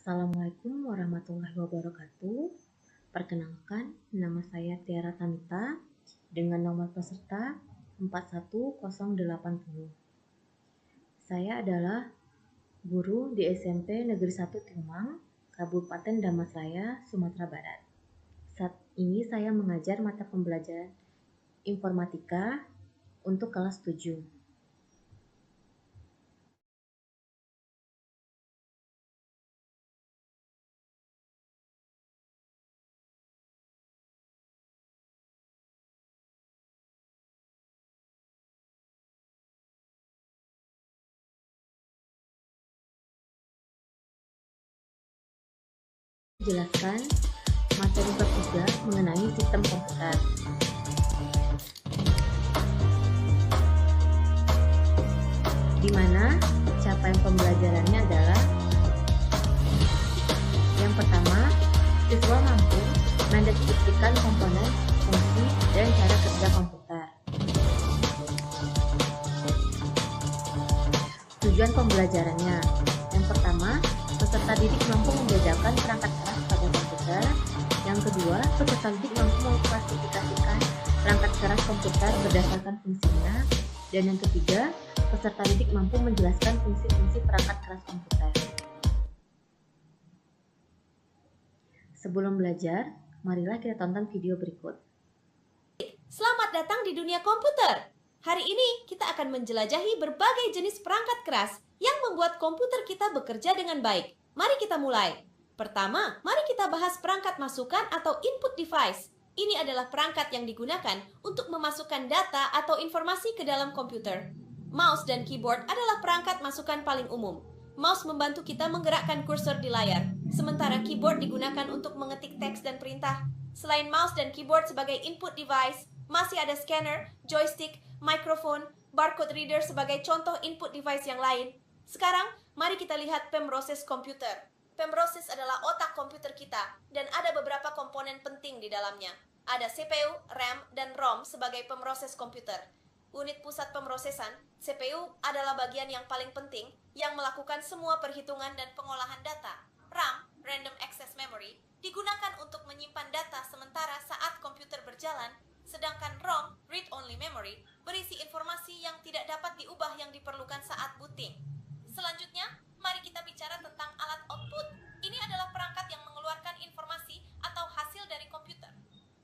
Assalamualaikum warahmatullahi wabarakatuh. Perkenalkan, nama saya Tiara Tamita dengan nomor peserta 41080. Saya adalah guru di SMP Negeri 1 Timang, Kabupaten Damastraya, Sumatera Barat. Saat ini saya mengajar mata pembelajaran informatika untuk kelas 7. Jelaskan materi bab 3 mengenai sistem komputer. Di mana capaian pembelajarannya adalah yang pertama, siswa mampu mendeskripsikan komponen, fungsi, dan cara kerja komputer. Tujuan pembelajarannya, yang pertama, peserta didik mampu membedakan perangkat keras pada komputer. Yang kedua, peserta didik mampu mengklasifikasikan perangkat keras komputer berdasarkan fungsinya. Dan yang ketiga, peserta didik mampu menjelaskan fungsi-fungsi perangkat keras komputer. Sebelum belajar, marilah kita tonton video berikut. Selamat datang di dunia komputer. Hari ini kita akan menjelajahi berbagai jenis perangkat keras yang membuat komputer kita bekerja dengan baik. Mari kita mulai. Pertama, mari kita bahas perangkat masukan atau input device. Ini adalah perangkat yang digunakan untuk memasukkan data atau informasi ke dalam komputer. Mouse dan keyboard adalah perangkat masukan paling umum. Mouse membantu kita menggerakkan kursor di layar, sementara keyboard digunakan untuk mengetik teks dan perintah. Selain mouse dan keyboard sebagai input device, masih ada scanner, joystick, mikrofon, barcode reader sebagai contoh input device yang lain. Sekarang, mari kita lihat pemroses komputer. Pemroses adalah otak komputer kita, dan ada beberapa komponen penting di dalamnya. Ada CPU, RAM, dan ROM sebagai pemroses komputer. Unit pusat pemrosesan, CPU, adalah bagian yang paling penting yang melakukan semua perhitungan dan pengolahan data. RAM, Random Access Memory, digunakan untuk menyimpan data sementara saat komputer berjalan, sedangkan ROM, Read Only Memory, berisi informasi yang tidak dapat diubah yang diperlukan saat booting. Selanjutnya, mari kita bicara tentang alat output. Ini adalah perangkat yang mengeluarkan informasi atau hasil dari komputer.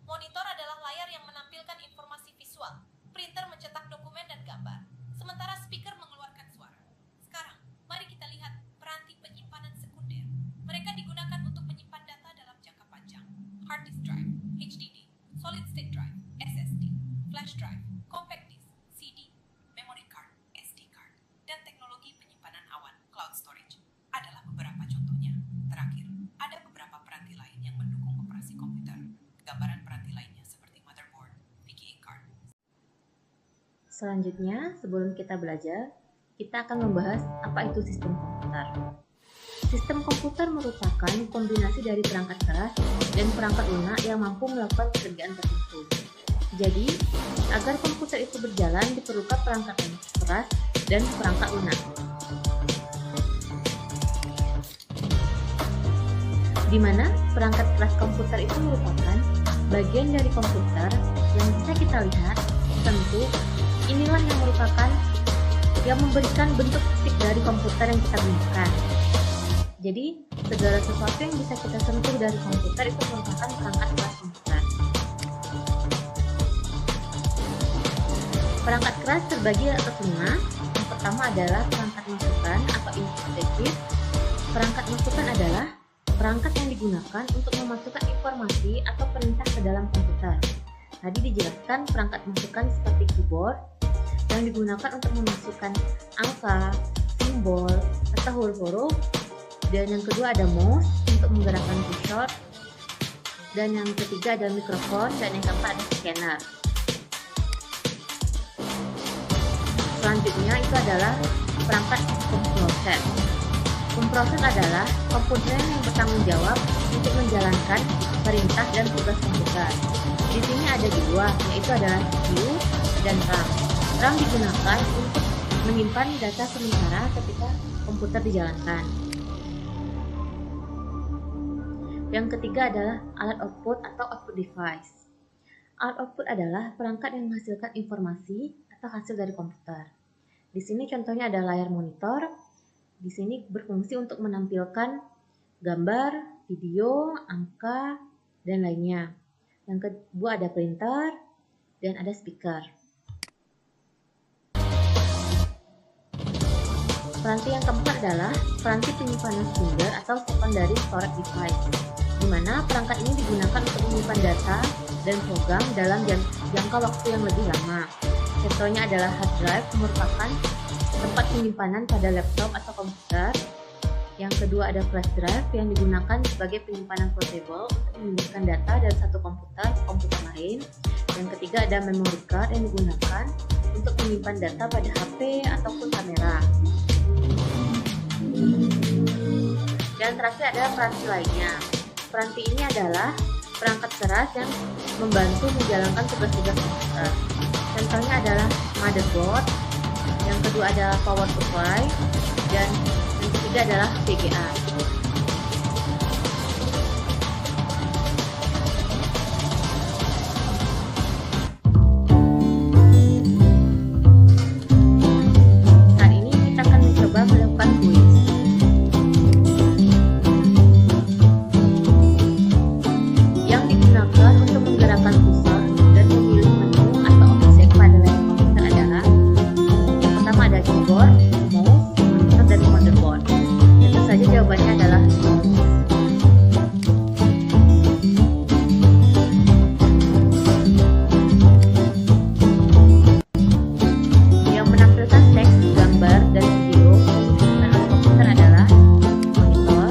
Monitor adalah layar yang menampilkan informasi visual. Printer mencetak dokumen dan gambar. Sementara speaker mengeluarkan suara. Sekarang, mari kita lihat peranti penyimpanan sekunder. Mereka digunakan untuk menyimpan data dalam jangka panjang. Hard disk drive, HDD, solid state drive, SSD, flash drive, compact disk, CD, memory card, SD card, dan teknologi penyimpanan awan, cloud storage, adalah beberapa contohnya. Terakhir, ada beberapa peranti lain yang mendukung operasi komputer. Gambaran peranti lainnya seperti motherboard, VGA card. Selanjutnya, sebelum kita belajar, kita akan membahas apa itu sistem komputer. Sistem komputer merupakan kombinasi dari perangkat keras dan perangkat lunak yang mampu melakukan pekerjaan tertentu. Jadi, agar komputer itu berjalan diperlukan perangkat keras dan perangkat lunak. Di mana perangkat keras komputer itu merupakan bagian dari komputer yang bisa kita lihat. Tentu, inilah yang merupakan yang memberikan bentuk fisik dari komputer yang kita gunakan. Jadi, segala sesuatu yang bisa kita sentuh dari komputer itu merupakan perangkat keras komputer. Perangkat keras terbagi atas 5. Yang pertama adalah perangkat masukan atau input device. Perangkat masukan adalah perangkat yang digunakan untuk memasukkan informasi atau perintah ke dalam komputer. Tadi dijelaskan perangkat masukan seperti keyboard yang digunakan untuk memasukkan angka, simbol, atau huruf-huruf. Dan yang kedua ada mouse untuk menggerakkan kursor. Dan yang ketiga ada mikrofon. Dan yang keempat ada scanner. Selanjutnya itu adalah perangkat pemproses. Pemproses adalah komponen yang bertanggung jawab untuk menjalankan perintah dan tugas komputer. Di sini ada dua, yaitu adalah CPU dan RAM. RAM digunakan untuk menyimpan data sementara ketika komputer dijalankan. Yang ketiga adalah alat output atau output device. Alat output adalah perangkat yang menghasilkan informasi atau hasil dari komputer. Di sini contohnya ada layar monitor. Di sini berfungsi untuk menampilkan gambar, video, angka, dan lainnya. Yang kedua ada printer dan ada speaker. Peranti yang keempat adalah peranti penyimpanan sekunder atau secondary storage device, di mana perangkat ini digunakan untuk menyimpan data dan program dalam jangka waktu yang lebih lama. Contohnya adalah hard drive, merupakan tempat penyimpanan pada laptop atau komputer. Yang kedua ada flash drive yang digunakan sebagai penyimpanan portable untuk memindahkan data dari satu komputer ke komputer lain. Yang ketiga ada memory card yang digunakan untuk menyimpan data pada HP ataupun kamera. Dan terakhir ada peranti lainnya. Peranti ini adalah perangkat keras yang membantu menjalankan tugas-tugas komputer. Contohnya adalah motherboard, yang kedua adalah power supply, dan yang ketiga adalah VGA. Saat ini kita akan mencoba melakukan kuis. Yang digunakan untuk menggerakkan kursor dan memilih menu atau objek pada layar komputer adalah yang pertama ada keyboard, mouse, monitor, dan motherboard. Tentu saja jawabannya adalah mouse. Yang menampilkan teks, gambar, dan video menggunakan komputer adalah monitor.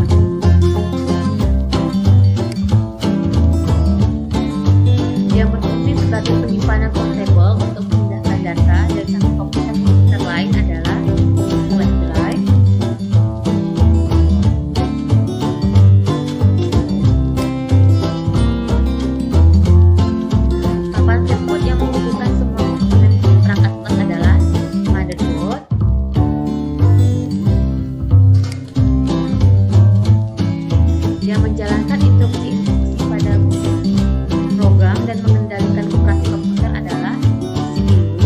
Yang berfungsi sebagai penyimpanan portable untuk memindahkan data dari satu komputer ke komputer lain adalah flash drive. Papan support yang menghubungkan semua komponen perangkat lunak adalah motherboard. Yang menjalankan instruksi-instruksi pada program dan mengendalikan operasi komputer adalah CPU.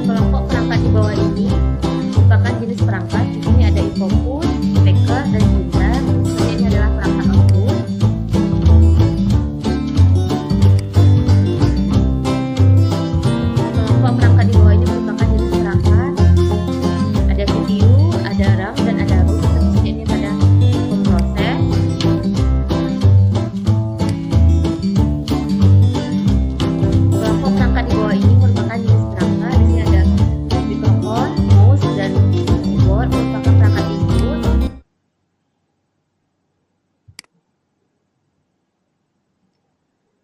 Kelompok perangkat di bawah ini merupakan jenis perangkat. Di sini ada input, speaker, dan printer. Ini adalah perangkat output. Kelompok perangkat di bawah ini merupakan jenis perangkat. Ada CPU, ada RAM, dan ada ROM. Tentu saja ini pada pemproses. Kelompok perangkat di bawah ini merupakan jenis perangkat. Di sini ada mikrofon, mouse, dan keyboard merupakan perangkat input.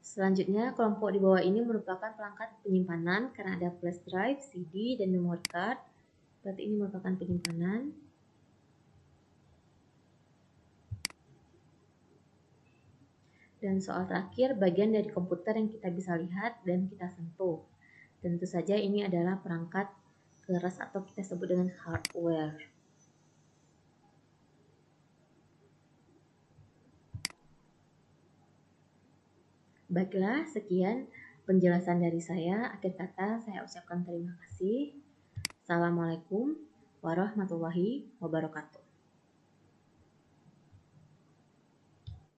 Selanjutnya, kelompok di bawah ini merupakan perangkat penyimpanan karena ada flash drive, CD, dan memory card. Berarti ini merupakan penyimpanan. Dan soal terakhir, bagian dari komputer yang kita bisa lihat dan kita sentuh. Tentu saja ini adalah perangkat keras atau kita sebut dengan hardware. Baiklah, sekian penjelasan dari saya. Akhir kata, saya ucapkan terima kasih. Assalamualaikum warahmatullahi wabarakatuh.